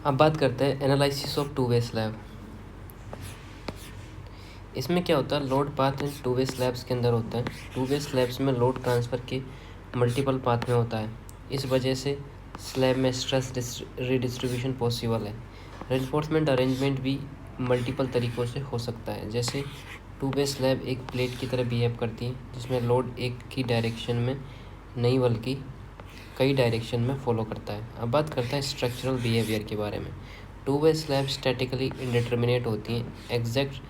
अब बात करते हैं analysis of to way slab. इसमें क्या होता है, लोड पाथ इन टू वे स्लैब्स के अंदर होता है। टू वे स्लैब्स में लोड ट्रांसफ़र के मल्टीपल पाथ में होता है। इस वजह से स्लैब में स्ट्रेस रिडिस्ट्रीब्यूशन पॉसिबल है। रेनफोर्समेंट अरेंजमेंट भी मल्टीपल तरीक़ों से हो सकता है। जैसे टू वे स्लैब एक प्लेट की तरह बिहेव करती है, जिसमें लोड एक ही डायरेक्शन में नहीं बल्कि कई डायरेक्शन में फॉलो करता है। अब बात करते हैं स्ट्रक्चरल बिहेवियर के बारे में। To way slab statically indeterminate होती हैं। एग्जैक्ट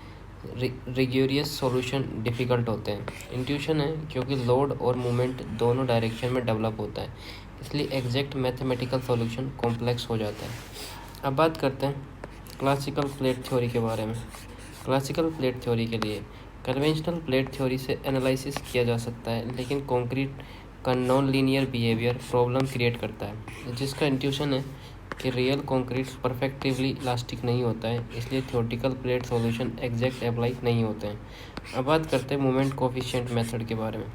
रिग्योरियस सॉल्यूशन डिफ़िकल्ट होते हैं। इंट्यूशन है क्योंकि लोड और मूवमेंट दोनों डायरेक्शन में डेवलप होता है, इसलिए एग्जैक्ट मैथमेटिकल सॉल्यूशन कॉम्प्लेक्स हो जाता है। अब बात करते हैं क्लासिकल प्लेट थ्योरी के बारे में। क्लासिकल प्लेट थ्योरी के लिए कन्वेंशनल प्लेट थ्योरी से एनालिसिस किया जा सकता है, लेकिन कंक्रीट का non linear behaviour problem create करता है, जिसका इंट्यूशन है कि रियल कंक्रीट परफेक्टिवली इलास्टिक नहीं होता है, इसलिए theoretical plate solution exact apply नहीं होते हैं। अब बात करते हैं मोमेंट कोफिशिएंट मेथड के बारे में।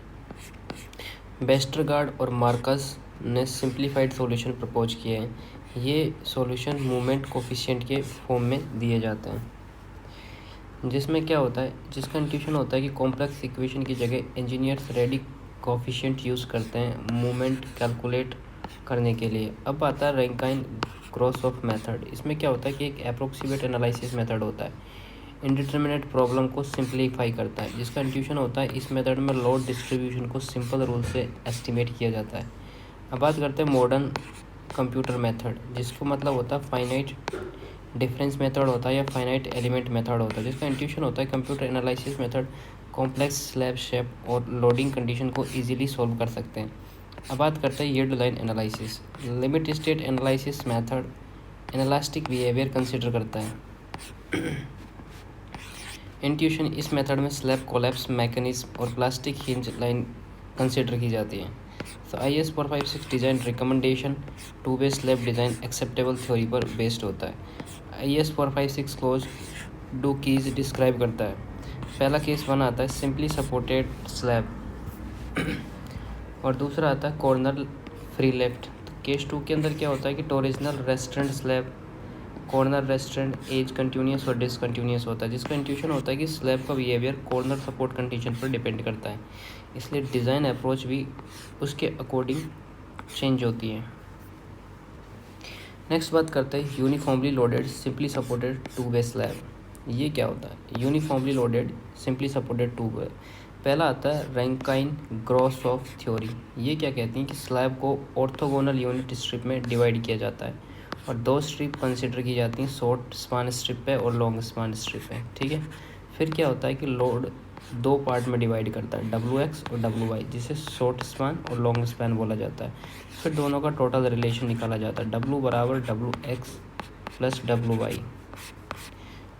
वेस्टरगार्ड और मार्कस ने सिंप्लीफाइड सॉल्यूशन प्रपोज किए हैं। ये सॉल्यूशन मोमेंट कोफिशिएंट के फॉर्म में दिए जाते हैं, जिसमें क्या होता है, जिसका इंट्यूशन होता है कि कॉम्प्लेक्स इक्वेशन की जगह इंजीनियर्स रेडी कोफिशिएंट यूज़ करते हैं मूवमेंट कैलकुलेट करने के लिए। अब आता है रैंकाइन ग्रोसॉफ मेथड। इसमें क्या होता है कि एक अप्रोक्सीमेट एनालिसिस मेथड होता है, इंडिटरमिनेट प्रॉब्लम को सिंप्लीफाई करता है, जिसका इंट्यूशन होता है इस मेथड में लोड डिस्ट्रीब्यूशन को सिंपल रूल से एस्टिमेट किया जाता है। अब बात करते हैं मॉडर्न कंप्यूटर मेथड, जिसको मतलब होता है फाइनाइट डिफरेंस मेथड होता है या फाइनाइट एलिमेंट मेथड होता है, जिसका इंट्यूशन होता है computer analysis method complex slab shape और लोडिंग कंडीशन को इजीली सॉल्व कर सकते हैं। अब बात करते हैं yield line analysis. Limit state analysis method inelastic behaviour consider करता है। इंट्यूशन इस मेथड में स्लैब कोलैप्स मैकेनिज्म और प्लास्टिक हिंज लाइन कंसिडर की जाती है। तो IS 456 design recommendation to way slab design acceptable theory पर बेस्ड होता है। IS 456 close do keys describe करता है। पहला केस 1 आता है सिंपली सपोर्टेड स्लैब और दूसरा आता है कॉर्नर फ्री लेफ्ट। तो केस 2 के अंदर क्या होता है कि torsional restrained slab, corner restrained edge continuous और डिसकंटिन्यूस होता है, जिसका इंट्यूशन होता है कि स्लैब का बिहेवियर कॉर्नर सपोर्ट कंडीशन पर डिपेंड करता है, इसलिए डिज़ाइन अप्रोच भी उसके अकॉर्डिंग चेंज होती है। नेक्स्ट बात करते हैं uniformly loaded simply supported to way slab. ये क्या होता है uniformly loaded simply supported two way? पहला आता है रैंकाइन ग्रोसॉफ थ्योरी। ये क्या कहती हैं कि स्लैब को ऑर्थोगोनल यूनिट स्ट्रिप में डिवाइड किया जाता है और दो स्ट्रिप कंसिडर की जाती हैं, शॉर्ट स्पान स्ट्रिप पे और लॉन्ग स्पान स्ट्रिप पे, ठीक है। फिर क्या होता है कि लोड दो पार्ट में डिवाइड करता है, WX और WY, जिसे शॉर्ट स्पान और लॉन्ग स्पान बोला जाता है। फिर दोनों का टोटल रिलेशन निकाला जाता है, W बराबर WX प्लस WY।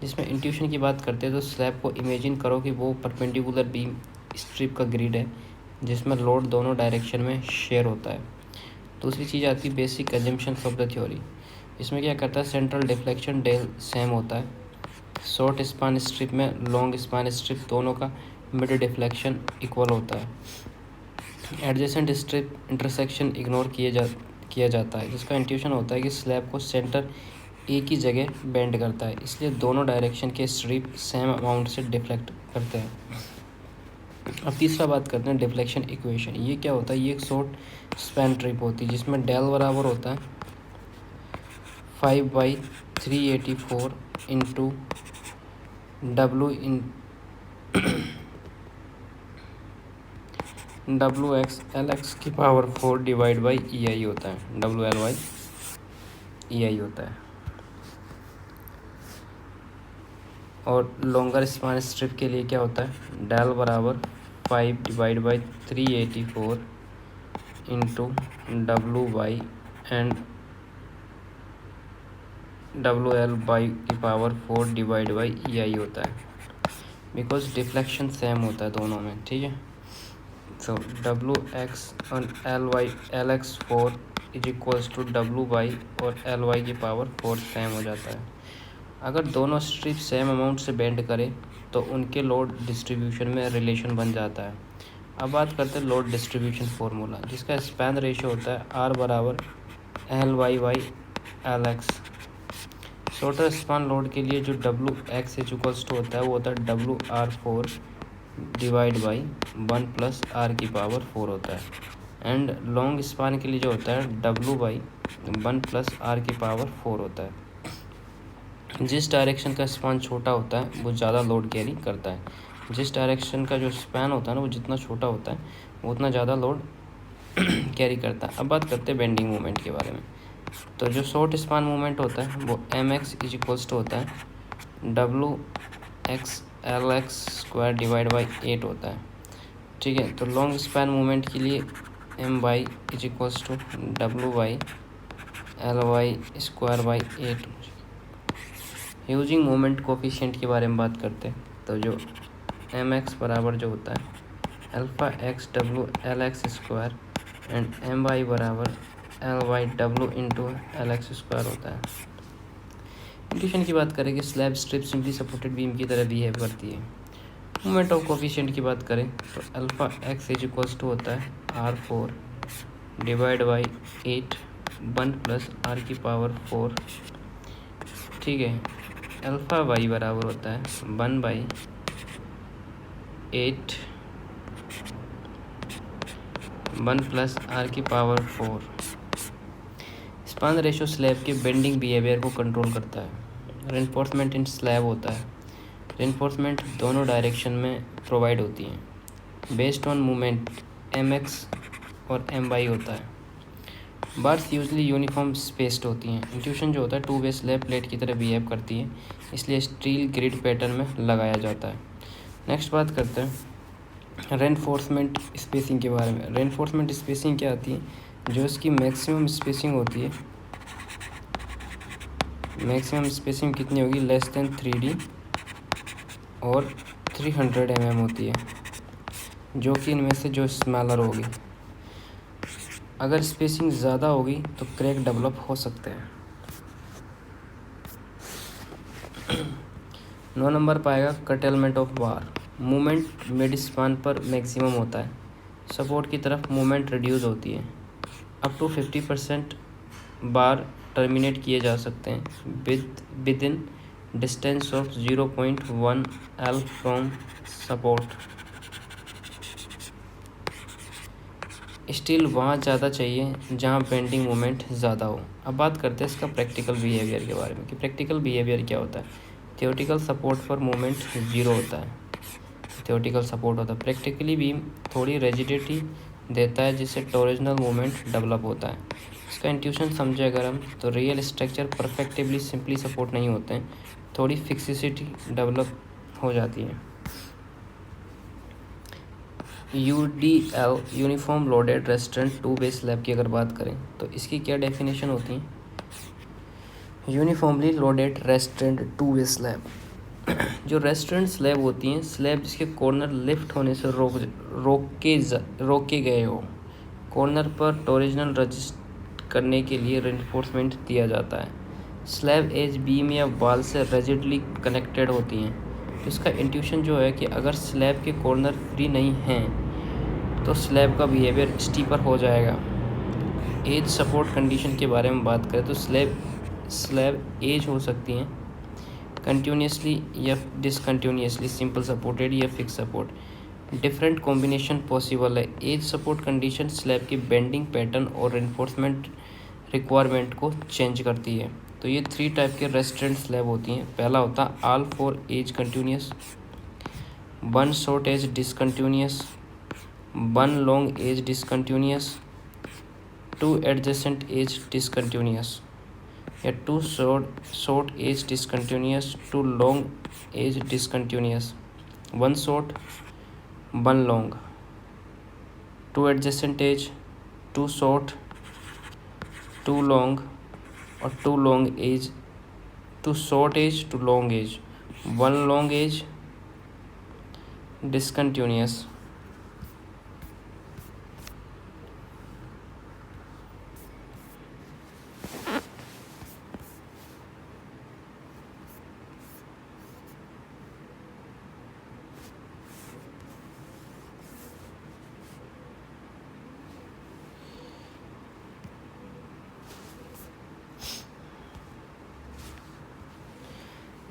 जिसमें इंट्यूशन की बात करते हैं तो स्लैब को इमेजिन करो कि वो परपेंडिकुलर बीम स्ट्रिप का ग्रिड है, जिसमें लोड दोनों डायरेक्शन में शेयर होता है। दूसरी चीज़ आती है basic assumption of the theory. इसमें क्या करता है सेंट्रल डिफ्लेक्शन डेल सेम होता है, शॉर्ट स्पान स्ट्रिप में लॉन्ग स्पान स्ट्रिप दोनों का मिड डिफ्लेक्शन इक्वल होता है। एडजेसेंट स्ट्रिप इंटरसेक्शन इग्नोर किया जाता है, जिसका इंट्यूशन होता है कि स्लैब को सेंटर एक ही जगह बेंड करता है, इसलिए दोनों डायरेक्शन के स्ट्रिप सेम अमाउंट से डिफ्लेक्ट करते हैं। अब तीसरा बात करते हैं डिफ्लेक्शन इक्वेशन। ये क्या होता है, ये एक शॉर्ट स्पैन ट्रिप होती है जिसमें डेल बराबर होता है 5/384 इंटू WX LX की पावर 4 डिवाइड बाई EI होता है, WLY EI होता है। और लॉन्गर स्पान स्ट्रिप के लिए क्या होता है, डेल बराबर 5 divide by 384 into WY and WL की पावर 4 डिवाइड बाई EI होता है, बिकॉज डिफ्लेक्शन सेम होता है दोनों में, ठीक है। तो WX और LX 4 is equals to WY और LY की पावर 4 सेम हो जाता है। अगर दोनों स्ट्रिप सेम अमाउंट से बेंड करें तो उनके लोड डिस्ट्रीब्यूशन में रिलेशन बन जाता है। अब बात करते हैं लोड डिस्ट्रीब्यूशन फार्मूला, जिसका स्पैन रेशियो होता है R बराबर L/y/Lx। शॉर्टर स्पान लोड के लिए जो WX होता है वो होता है WR4 divide by 1 plus R की पावर 4 होता है। एंड लॉन्ग स्पान के लिए जो होता है W बाई 1 प्लस R की पावर 4 होता है। जिस डायरेक्शन का स्पान छोटा होता है वो ज़्यादा लोड कैरी करता है। जिस डायरेक्शन का जो स्पैन होता है ना वो जितना छोटा होता है वो उतना ज़्यादा लोड कैरी करता है। अब बात करते हैं बेंडिंग मोमेंट के बारे में। तो जो शॉर्ट स्पान मूवमेंट होता है वो mx होता है WX/Lx² डिवाइड बाई 8 होता है। ठीक है, तो लॉन्ग स्पैन मूवमेंट के लिए my=WY/Ly² 8। ह्यूजिंग मोमेंट कोफिशिएंट के बारे में बात करते हैं। तो जो mx बराबर जो होता है α/x/WLx² एंड my बराबर Ly/W इंटू Lx² होता है। इंट्यूशन की बात करें कि slab strip simply supported beam की तरह बिहेव करती है। मोमेंट ऑफ कोफिशिएंट की बात करें तो α/x होता है R4 divide by 8 1 plus R की पावर 4। ठीक है, α/y बराबर होता है 1 बाई 8 1 प्लस R की पावर 4। स्पान रेशो स्लैब के बेंडिंग बिहेवियर को कंट्रोल करता है। रेनफोर्समेंट इन स्लैब होता है। रेनफोर्समेंट दोनों डायरेक्शन में प्रोवाइड होती हैं बेस्ड ऑन मूवमेंट mx और my होता है। बार्स यूजली यूनिफॉर्म स्पेस्ड होती हैं। इंट्यूशन जो होता है 2 वे स्लैब प्लेट की तरह बिहेव करती है, इसलिए स्टील ग्रिड पैटर्न में लगाया जाता है। नेक्स्ट बात करते हैं रेनफोर्समेंट स्पेसिंग के बारे में। रेनफोर्समेंट स्पेसिंग क्या आती है, जो इसकी मैक्सिमम स्पेसिंग होती है, मैक्सिमम स्पेसिंग कितनी होगी, लेस देन 3D और 300 mm होती है, जो कि इनमें से जो स्मॉलर होगी। अगर स्पेसिंग ज़्यादा होगी तो क्रैक डेवलप हो सकते हैं। 9 नंबर पाएगा curtailment of bar. Movement mid span पर मैक्सिमम होता है, सपोर्ट की तरफ मूवमेंट रिड्यूस होती है। अप टू 50% बार टर्मिनेट किए जा सकते हैं with in distance of 0.1 L from support. Steel वहाँ ज़्यादा चाहिए जहाँ बेंडिंग मोमेंट ज़्यादा हो। अब बात करते हैं इसका प्रैक्टिकल बिहेवियर के बारे में कि प्रैक्टिकल बिहेवियर क्या होता है। थियोरेटिकल सपोर्ट पर मोमेंट 0 होता है, थियोरेटिकल सपोर्ट होता है। प्रैक्टिकली बीम थोड़ी रिजिडिटी देता है जिससे टॉर्जनल मोमेंट डेवलप होता है। इसका इंट्यूशन समझे अगर हम, तो रियल स्ट्रक्चर परफेक्टिवली सिंपली सपोर्ट नहीं होते हैं, थोड़ी फिक्सिसिटी डेवलप हो जाती है। UDL यूनिफॉर्म लोडेड रेस्टोरेंट 2 वे स्लैब की अगर बात करें तो इसकी क्या डेफिनेशन होती है। यूनिफॉर्मली लोडेड रेस्टोरेंट 2 वे स्लैब, जो रेस्टोरेंट स्लैब होती हैं, स्लैब जिसके कॉर्नर लिफ्ट होने से रोक के गए हो, कॉर्नर पर टॉरिजनल रजिस्ट करने के लिए रेनफोर्समेंट दिया जाता है। स्लैब एज बीम या वाल से रिजिडली कनेक्टेड होती हैं। तो इसका इंट्यूशन जो है कि अगर स्लैब के कॉर्नर फ्री नहीं हैं तो स्लैब का बिहेवियर स्टीपर हो जाएगा। एज सपोर्ट कंडीशन के बारे में बात करें तो स्लैब एज हो सकती हैं कंटिन्यूसली या डिसकंटिन्यूसली, सिंपल सपोर्टेड या fix support. Different combination possible है। एज सपोर्ट कंडीशन स्लैब की बेंडिंग पैटर्न और रेनफोर्समेंट रिक्वायरमेंट को चेंज करती है। तो ये 3 टाइप के रेस्टोरेंट स्लैब होती हैं। पहला होता है all 4 edge continuous, 1 short edge discontinuous, 1 long edge discontinuous, 2 adjacent edge discontinuous, या 2 short edge discontinuous, 2 long edge discontinuous, 1 short 1 long, 2 adjacent edge, 2 short 2 long और 2 long edge, 2 short edge 2 long edge, 1 long edge discontinuous.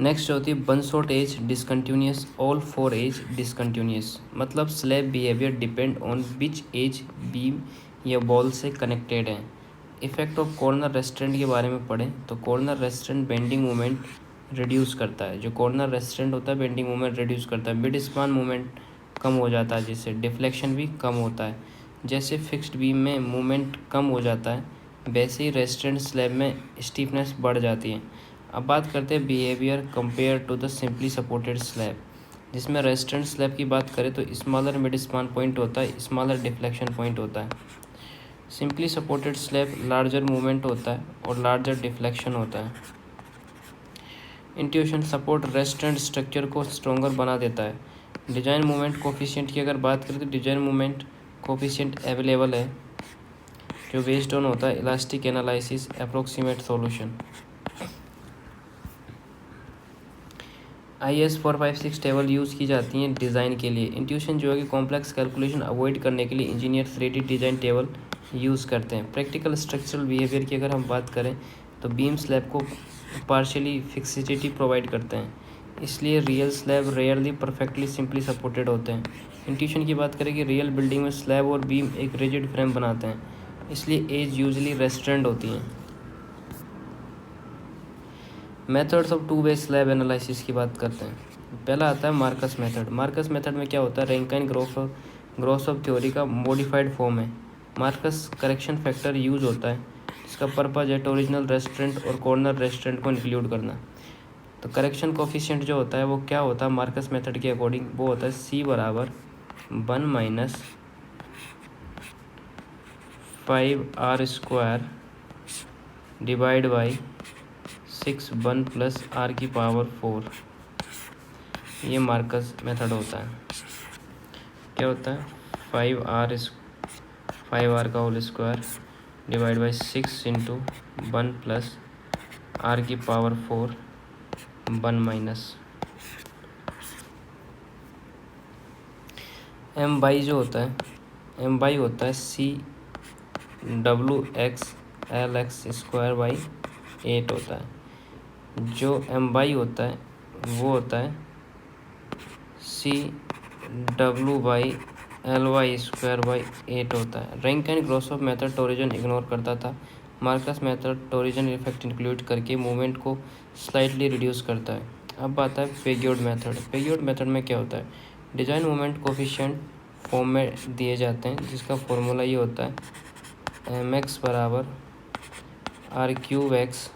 Next होती है one short edge discontinuous, all 4 edge discontinuous. मतलब slab behaviour depend on which as beam या ball से connected है। Effect of corner restaurant के बारे में पढ़ें तो corner restaurant bending moment reduce करता है। जो कॉर्नर रेस्ट्रेंट होता है बेंडिंग मोमेंट रिड्यूस करता है। मिड स्पान मोमेंट कम हो जाता है, जिससे डिफ्लेक्शन भी कम होता है। जैसे फिक्स्ड बीम में मोमेंट कम हो जाता है, वैसे ही रेस्ट्रेंट स्लैब में स्टीफनेस बढ़ जाती है। अब बात करते हैं behaviour compare to the simply supported slab, जिसमें रेस्ट्रेंट स्लैब की बात करें तो स्मॉलर मिड स्पान पॉइंट होता है, स्मॉलर डिफ्लेक्शन पॉइंट होता है। Simply supported slab larger movement होता है और लार्जर डिफ्लेक्शन होता है। इंट्यूशन सपोर्ट रेस्ट्रेंट स्ट्रक्चर को स्ट्रॉन्गर बना देता है। डिजाइन मूवमेंट कोफिशिएंट की अगर बात करें तो डिजाइन मूवमेंट कोफिशिएंट अवेलेबल है, जो बेस्ड ऑन होता है elastic analysis approximate solution. IS 456 table use की जाती हैं डिज़ाइन के लिए। इंट्यूशन जो है कि कॉम्प्लेक्स कैलकुलेशन अवॉइड करने के लिए engineer 3D design table use करते हैं। प्रैक्टिकल स्ट्रक्चरल बिहेवियर की अगर हम बात करें तो बीम स्लैब को पार्शियली फिक्सिटी प्रोवाइड करते हैं, इसलिए real slab rarely perfectly simply supported होते हैं। इंट्यूशन की बात करें कि रियल बिल्डिंग में स्लैब और बीम एक रिजिड फ्रेम बनाते हैं, इसलिए एज यूजली रेस्ट्रेंट होती हैं। Methods of to way slab analysis की बात करते हैं। पहला आता है मार्कस मेथड। मार्कस मेथड में क्या होता है, रैंकाइन ग्रॉसहोफ थ्योरी का मॉडिफाइड फॉर्म है। मार्कस करेक्शन फैक्टर यूज होता है, इसका पर्पज है ओरिजिनल रेस्ट्रेंट और कॉर्नर रेस्ट्रेंट को इंक्लूड करना। तो करेक्शन कोफिशिएंट जो होता है वो क्या होता है मार्कस मेथड के अकॉर्डिंग, वो होता है C बराबर 1 minus 5r² divide by 6 1 plus r की पावर 4। ये मार्कस मेथड होता है। क्या होता है 5r का whole square divide by 6 into 1 plus r की पावर 4 1 माइनस एम बाई जो होता है एम बाई होता है CW(x)L(x)² बाई 8 होता है। जो एम बाई होता है वो होता है CW/LY² बाई 8 होता है। रैंकाइन ग्रॉसहोफ मेथड टोरिजन इग्नोर करता था, मार्कस मेथड टोरिजन इफेक्ट इंक्लूड करके मूवमेंट को स्लाइटली रिड्यूस करता है। अब आता है पेग्योड मेथड। पेग्योड मेथड में क्या होता है, डिजाइन मूवमेंट कोफिशिएंट फॉर्म में दिए जाते हैं, जिसका फॉर्मूला ये होता है mx बराबर r³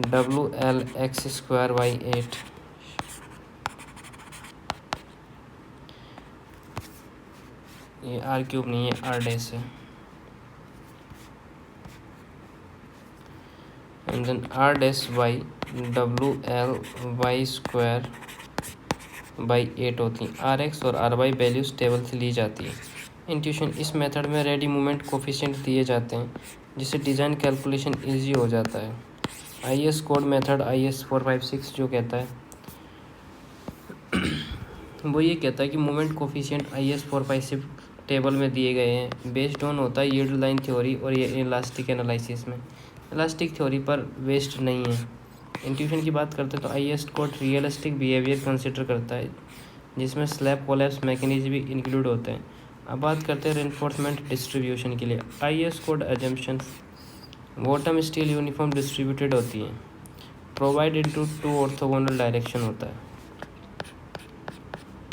WL(x)² बाई 8। ये r³ नहीं है, r' है। And then r' by WL(y)² by 8 होती हैं। rx और ry वैल्यूज टेबल से ली जाती है। इंट्यूशन इस मेथड में रेडी मूवमेंट कोफिशिएंट दिए जाते हैं, जिससे डिज़ाइन कैलकुलेशन इजी हो जाता है। IS कोड मेथड IS 456 जो कहता है वो ये कहता है कि मूवमेंट कोफिशिएंट IS 456 टेबल में दिए गए हैं, बेस्ड ऑन होता है यील्ड लाइन थ्योरी और ये इलास्टिक एनालिसिस में। इलास्टिक थ्योरी पर बेस्ड नहीं है। इंट्यूशन की बात करते हैं तो IS code realistic behaviour consider करता है, जिसमें स्लैब कोलैप्स मैकेनिज्म भी इंक्लूड होते हैं। अब बात करते हैं रेनफोर्समेंट डिस्ट्रीब्यूशन के लिए। IS code assumptions bottom steel uniform distributed होती हैं, प्रोवाइड इनटू 2 ऑर्थोगोनल डायरेक्शन होता है।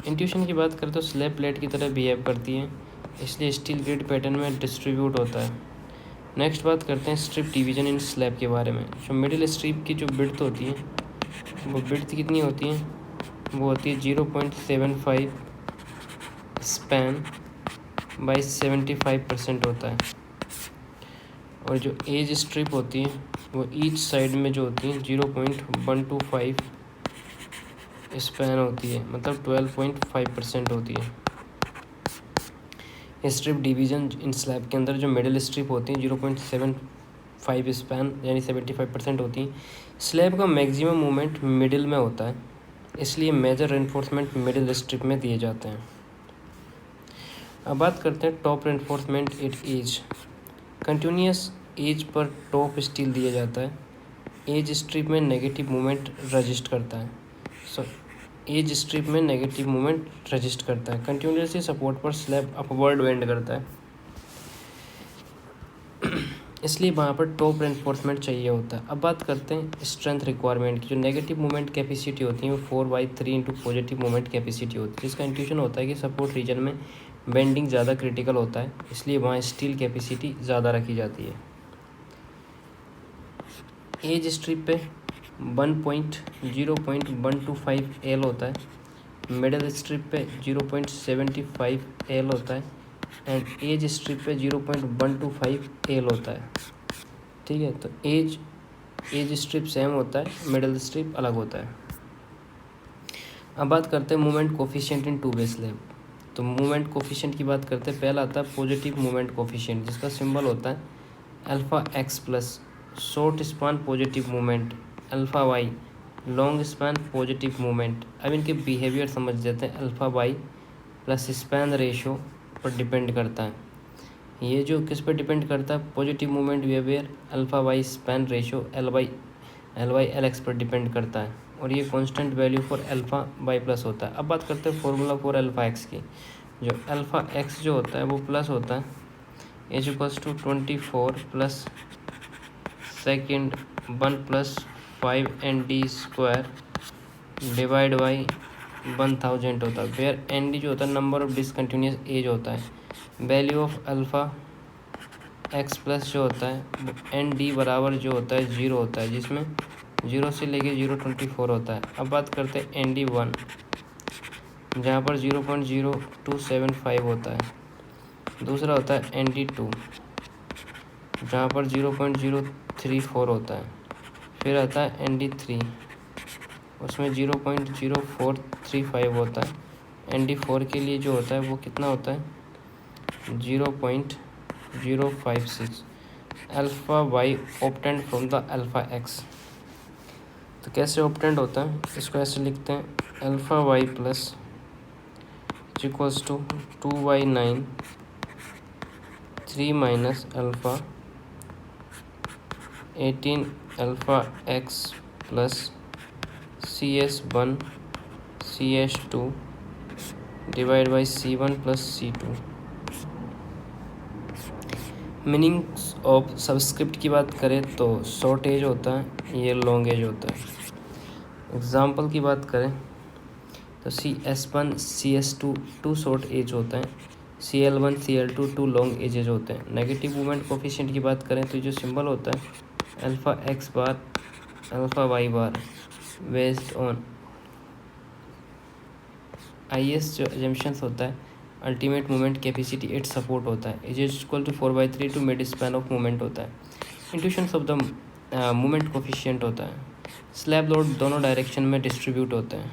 इंट्यूशन की बात करें तो स्लैब प्लेट की तरह बिहेव करती हैं, इसलिए स्टील ग्रिड पैटर्न में डिस्ट्रीब्यूट होता है। नेक्स्ट बात करते हैं स्ट्रिप डिवीजन इन स्लैब के बारे में। जो मिडिल स्ट्रिप की जो बिड्थ होती है वो बिड्थ कितनी होती है, वो होती है 0.75 स्पैन बाई 75% होता है। और जो एज स्ट्रिप होती है वो ईच साइड में जो होती है 0.125 स्पैन होती है, मतलब 12.5% होती है। स्ट्रिप डिवीजन इन स्लैब के अंदर जो मिडिल स्ट्रिप होती है 0.75 स्पैन यानी 75% होती है। स्लैब का मैक्सिमम मूवमेंट मिडिल में होता है, इसलिए मेजर रेनफोर्समेंट मिडिल स्ट्रिप में दिए जाते हैं। अब बात करते हैं top reinforcement at edge. Continuous edge पर टॉप स्टील दिया जाता है, एज स्ट्रिप में नेगेटिव मोमेंट रजिस्ट करता है। एज स्ट्रिप में नेगेटिव मोमेंट रजिस्ट करता है। कंटिन्यूसली सपोर्ट पर स्लैब अपवर्ड बेंड करता है, इसलिए वहाँ पर टॉप रेनफोर्समेंट चाहिए होता है। अब बात करते हैं स्ट्रेंथ रिक्वायरमेंट की। जो नेगेटिव मोमेंट कैपेसिटी होती है वो 4/3 इंटू पॉजिटिव मोमेंट कैपेसिटी होती है, जिसका इंट्यूशन होता है कि सपोर्ट रीजन में बेंडिंग ज़्यादा क्रिटिकल होता है, इसलिए वहाँ स्टील कैपेसिटी ज़्यादा रखी जाती है। एज स्ट्रिप पे 0.125 एल होता है, मिडल स्ट्रिप पे 0.75 एल होता है एंड एज स्ट्रिप पे 0.125 एल होता है। ठीक है, तो एज स्ट्रिप सेम होता है, मिडल स्ट्रिप अलग होता है। अब बात करते हैं movement coefficient in two way slab. तो मूवमेंट कोफिशिएंट की बात करते हैं, पहला आता है पॉजिटिव मूवमेंट कोफिशिएंट, जिसका सिंबल होता है alpha x plus short span positive movement, alpha y long span positive movement. अब इनके बिहेवियर समझ लेते हैं। Alpha y plus span ratio पर डिपेंड करता है। ये जो किस पर डिपेंड करता है, positive movement behaviour alpha y span ratio L Y L x पर डिपेंड करता है, और ये constant value for alpha y plus होता है। अब बात करते हैं फॉर्मूला फॉर अल्फ़ा एक्स की। जो अल्फ़ा एक्स जो होता है वो प्लस होता है as equals to 24 plus second 1 plus 5 N D square divide by 1000 होता है, वेयर एन डी जो होता है नंबर ऑफ डिसकंटिन्यूस एज होता है। Value of alpha x plus जो होता है एन डी बराबर जो होता है 0 होता है, जिसमें 0 से लेके 0.24 होता है। अब बात करते हैं एन डी 1, जहाँ पर 0.0275 होता है। दूसरा होता है एन डी 2, जहाँ पर 0.034 होता है। फिर आता है एन डी 3, उसमें 0.0435 होता है। एन डी 4 के लिए जो होता है वो कितना होता है 0.056। Alpha y obtained from the alpha x. तो कैसे ऑब्टेंड होता है, इसको ऐसे लिखते हैं alpha y plus equals to 2/9 3 minus alpha 18 alpha x plus CS1 CS2 divide by C1 plus C2। Meanings of subscript की बात करें तो शॉर्ट एज होता है, ये लॉन्ग एज होता है। एग्जांपल की बात करें तो CS1 CS2 to short as होते हैं, CL1 CL2 to long edges होते हैं। नेगेटिव मूवमेंट कोफिशिएंट की बात करें तो जो सिंबल होता है alpha x bar alpha y bar based on IS जो एजम्पशंस होता है अल्टीमेट मूवमेंट कैपेसिटी 8 सपोर्ट होता है, is equal to 4/3 to mid span of movement होता है। Intuitions of the movement coefficient होता है स्लैब लोड दोनों डायरेक्शन में डिस्ट्रीब्यूट होते हैं।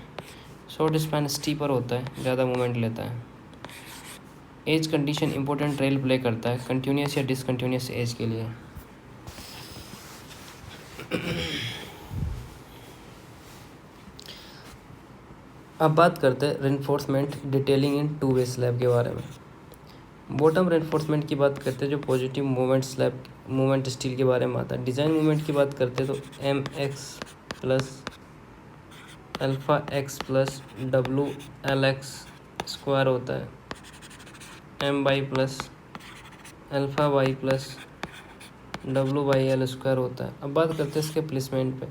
शॉर्ट स्पैन स्टीपर होता है, ज़्यादा मूवमेंट लेता है। Edge condition important role play करता है कंटिन्यूस या डिसकंटिन्यूस एज के लिए। अब बात करते हैं रेनफोर्समेंट डिटेलिंग इन टू वे स्लैब के बारे में। बॉटम रेनफोर्समेंट की बात करते हैं जो positive movement slab movement steel के बारे में आता है। डिज़ाइन मूवमेंट की बात करते हैं तो MX plus alpha x plus WLX square होता है, MY plus alpha y plus WL square होता है। अब बात करते हैं इसके प्लेसमेंट पे।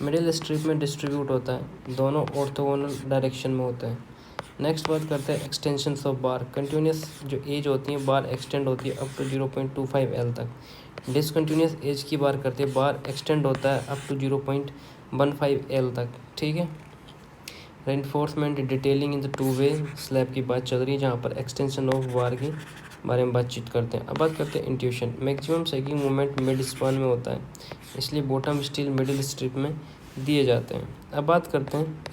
मिडिल स्ट्रिप में डिस्ट्रीब्यूट होता है, दोनों ऑर्थोगोनल डायरेक्शन में होता है। नेक्स्ट बात करते हैं एक्सटेंशन ऑफ बार। कंटिन्यूस जो एज होती है बार एक्सटेंड होती है अप टू 0.25 L तक। डिसकंटिन्यूस एज की बात करते हैं बार एक्सटेंड होता है अप टू 0.15 L तक। ठीक है, reinforcement detailing in the two way slab की बात चल रही है, जहाँ पर एक्सटेंशन ऑफ बार के बारे में बातचीत करते हैं। अब बात करते हैं intuition. Maximum sagging movement mid span में होता है, इसलिए बॉटम स्टील मिडिल स्ट्रिप में दिए जाते हैं। अब बात करते हैं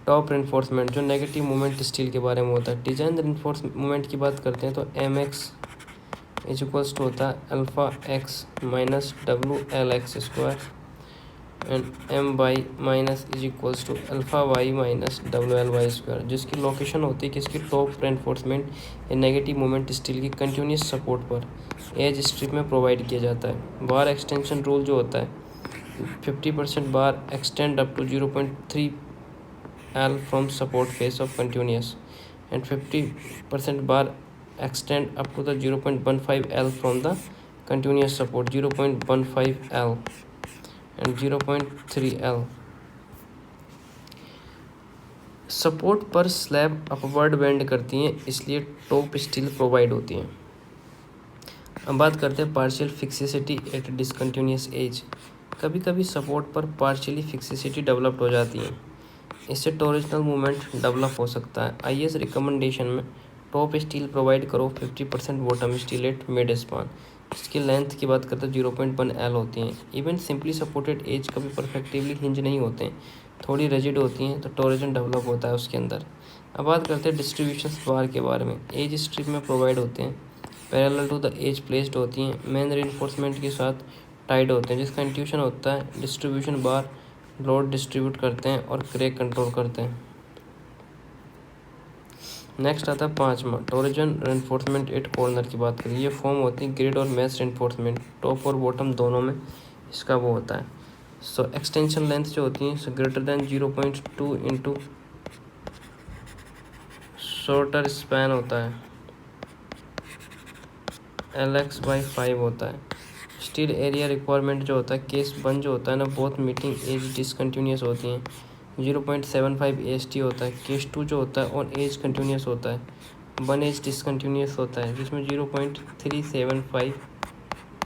टॉप रेनफोर्समेंट जो नेगेटिव मूवमेंट स्टील के बारे में होता है। डिजाइन रेनफोर्स मूवमेंट की बात करते हैं तो MX इज इक्वल्स टू होता है alpha x minus WLX square and MY minus is equals to alpha y minus WLY square, जिसकी लोकेशन होती है किसकी टॉप रेनफोर्समेंट या नेगेटिव मोमेंट स्टील की कंटिन्यूस सपोर्ट पर एज स्ट्रिप में प्रोवाइड किया जाता है। बार एक्सटेंशन रूल जो होता है 50% bar extend up to 0.3 L from support phase of continuous, and 50% bar extend up to the 0.15 L from the continuous support 0.15 L and 0.3 L. Support पर slab upward bend करती हैं, इसलिए टॉप स्टील प्रोवाइड होती हैं। अब बात करते हैं पार्शियल फिक्सिसिटी एट डिसकंटिन्यूस एज। कभी कभी सपोर्ट पर पार्शियली फिक्सिसिटी डेवलप्ड हो जाती है, इससे टॉर्जनल मूवमेंट डेवलप हो सकता है। आईएस रिकमेंडेशन में टॉप स्टील प्रोवाइड करो 50% bottom steel at mid span. इसकी लेंथ की बात करते हैं 0.1 L होती हैं। इवन सिंपली सपोर्टेड एज कभी परफेक्टिवली हिंज नहीं होते हैं, थोड़ी रिजिड होती हैं, तो टॉर्जन डेवलप होता है उसके अंदर। अब बात करते हैं डिस्ट्रीब्यूशन बार के बारे में। एज स्ट्रिप में प्रोवाइड होते हैं, parallel to the edge placed होती हैं, मेन रिइंफोर्समेंट के साथ टाइड होते हैं, जिसका इंट्यूशन होता है डिस्ट्रीब्यूशन बार लोड डिस्ट्रीब्यूट करते हैं और क्रैक कंट्रोल करते हैं। नेक्स्ट आता है 5वां टॉर्जन रेनफोर्समेंट एट कॉर्नर की बात करें। ये फॉर्म होती है ग्रिड और मैश रेनफोर्समेंट, टॉप और बॉटम दोनों में इसका वो होता है। सो एक्सटेंशन लेंथ जो होती है greater than 0.2 into shorter span होता है, LX/5 होता है। स्टील एरिया रिक्वायरमेंट जो होता है केस 1 जो होता है ना, बोथ मीटिंग एज डिसकंटिन्यूस होती हैं, 0.75 AST होता है। केस 2 जो होता है ऑन एज कंटिन्यूस होता है, 1 एज डिसकंटिन्यूस होता है, जिसमें 0.375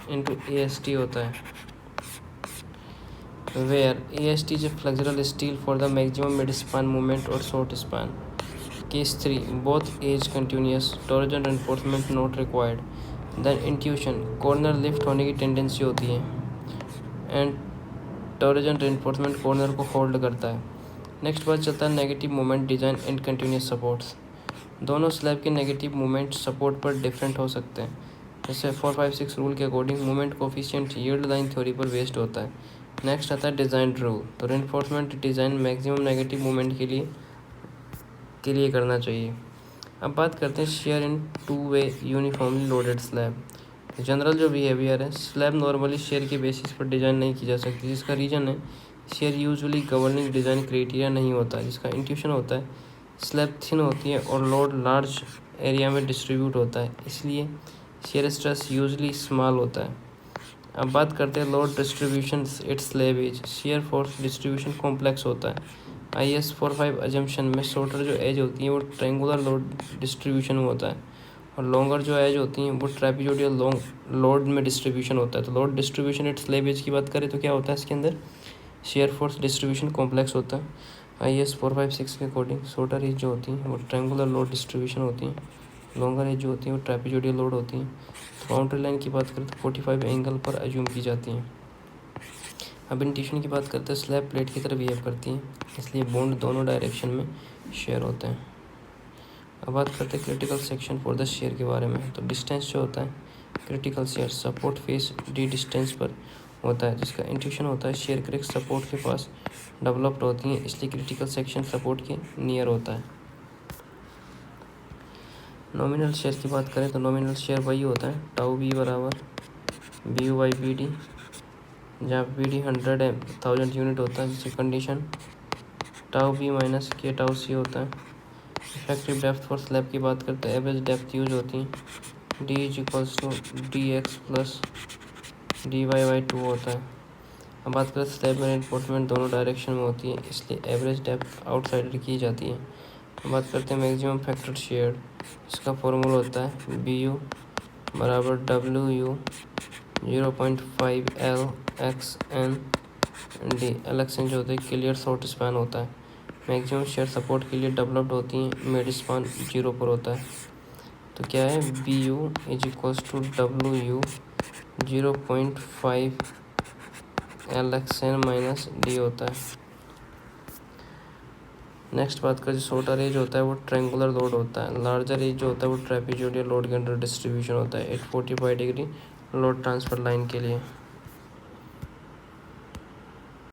इंटू AST होता है, where AST is a flexural steel for the maximum mid span movement और short span. Case 3 both edge continuous, torsion reinforcement not required. Then intuition, corner lift होने की टेंडेंसी होती है एंड टॉर्जन रेनफोर्समेंट कॉर्नर को hold करता है। Next बात चलता है negative moment design and continuous supports. दोनों स्लैब के नेगेटिव मोमेंट सपोर्ट पर डिफरेंट हो सकते हैं, जैसे 456 रूल के according moment coefficient yield line theory पर बेस्ड होता है। नेक्स्ट आता है डिज़ाइन रूल। तो reinforcement design maximum negative moment के लिए करना चाहिए। अब बात करते हैं share in 2 way uniformly loaded slab. General जो बिहेवियर है, स्लैब नॉर्मली शेयर के बेसिस पर डिज़ाइन नहीं की जा सकती, जिसका रीज़न है share usually governing design criteria नहीं होता, जिसका इंट्यूशन होता है स्लैब थिन होती है और लोड लार्ज एरिया में डिस्ट्रीब्यूट होता है, इसलिए शेयर स्ट्रेस यूजुअली स्मॉल होता है। अब बात करते हैं load distribution at slab edge. Shear force distribution complex होता है। IS 45 अजम्पशन में शॉर्टर जो एज होती है वो ट्रायंगुलर लोड डिस्ट्रीब्यूशन में होता है, और लॉन्गर जो एज होती हैं वो ट्रेपेजोइडल लॉन्ग लोड में डिस्ट्रीब्यूशन होता है। तो load distribution at slab edge की बात करें तो क्या होता है इसके अंदर, शेयर फोर्स डिस्ट्रीब्यूशन कॉम्प्लेक्स होता है। IS 456 के अकॉर्डिंग शॉर्टर एज जो होती हैं वो ट्रायंगुलर लोड डिस्ट्रीब्यूशन होती हैं, लॉन्गर एज जो होती है वो ट्रेपेजोइडल लोड होती हैं। तो बाउंड्री लाइन की बात करें तो 45 एंगल पर अज्यूम की जाती हैं। अब इंट्यूशन की बात करते हैं, स्लैब प्लेट की तरह बिहेव करती हैं, इसलिए बॉन्ड दोनों डायरेक्शन में शेयर होते हैं। अब बात करते हैं critical section for the share के बारे में। तो डिस्टेंस जो होता है critical share support face D distance पर होता है, जिसका इंट्यूशन होता है शेयर क्रैक सपोर्ट के पास डेवलप्ड होती हैं, इसलिए क्रिटिकल सेक्शन सपोर्ट के नियर होता है। नॉमिनल शेयर की बात करें तो नॉमिनल शेयर वही होता है टाउ B बराबर BU/BD, जहाँ BD 100,000 यूनिट होता है, जिसकी condition tau B minus K tau C होता है। इफेक्टिव डेप्थ फॉर स्लैब की बात करते हैं एवरेज डेप्थ यूज होती है D = DX प्लस DY/2 होता है। अब बात करें स्लैब में रेनफोर्समेंट दोनों डायरेक्शन में होती है, इसलिए एवरेज डेप्थ आउटसाइडर की जाती है। अब बात करते हैं मैक्सिमम फैक्टर शेयर, इसका फॉर्मूला होता है BU बराबर WU 0.5 LXN D। LXN जो होता है क्लियर शॉर्ट स्पैन होता है। मैक्सिमम शेयर सपोर्ट के लिए डेवलप्ड होती हैं, मिड स्पान 0 पर होता है। तो क्या है BU = WU 0.5 LXN minus D होता है। नेक्स्ट बात करें शॉर्टर एज होता है वो ट्रायंगुलर लोड होता है, लार्जर एज जो होता है वो ट्रेपेजोइडल लोड के अंडर डिस्ट्रीब्यूशन होता है 845 डिग्री लोड ट्रांसफर लाइन के लिए।